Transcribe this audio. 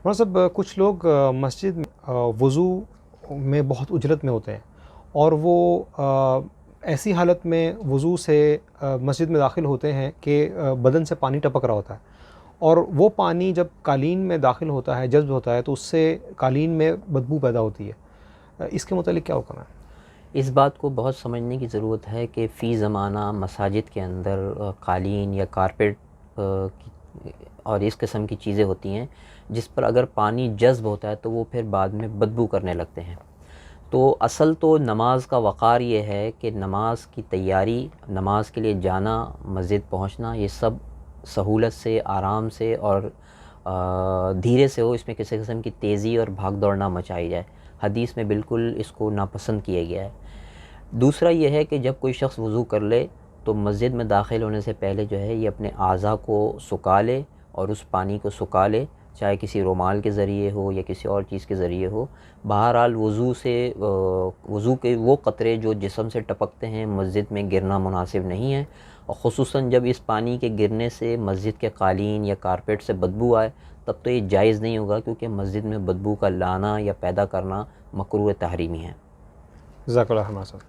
مولانا صاحب کچھ لوگ مسجد میں وضو میں بہت اجرت میں ہوتے ہیں اور وہ ایسی حالت میں وضو سے مسجد میں داخل ہوتے ہیں کہ بدن سے پانی ٹپک رہا ہوتا ہے، اور وہ پانی جب قالین میں داخل ہوتا ہے، جذب ہوتا ہے، تو اس سے قالین میں بدبو پیدا ہوتی ہے۔ اس کے متعلق کیا حکم ہے؟ اس بات کو بہت سمجھنے کی ضرورت ہے کہ فی زمانہ مساجد کے اندر قالین یا کارپیٹ اور اس قسم کی چیزیں ہوتی ہیں جس پر اگر پانی جذب ہوتا ہے تو وہ پھر بعد میں بدبو کرنے لگتے ہیں۔ تو اصل تو نماز کا وقار یہ ہے کہ نماز کی تیاری، نماز کے لیے جانا، مسجد پہنچنا، یہ سب سہولت سے، آرام سے اور دھیرے سے ہو، اس میں کسی قسم کی تیزی اور بھاگ دوڑ نہ مچائی جائے۔ حدیث میں بالکل اس کو ناپسند کیا گیا ہے۔ دوسرا یہ ہے کہ جب کوئی شخص وضو کر لے تو مسجد میں داخل ہونے سے پہلے جو ہے یہ اپنے اعضاء کو سکھا لے اور اس پانی کو سکھا لے، چاہے کسی رومال کے ذریعے ہو یا کسی اور چیز کے ذریعے ہو۔ بہرحال وضو کے وہ قطرے جو جسم سے ٹپکتے ہیں مسجد میں گرنا مناسب نہیں ہے، اور خصوصاً جب اس پانی کے گرنے سے مسجد کے قالین یا کارپیٹ سے بدبو آئے تب تو یہ جائز نہیں ہوگا، کیونکہ مسجد میں بدبو کا لانا یا پیدا کرنا مکروہ تحریمی ہے۔ جزاک اللہ خیر مولانا صاحب۔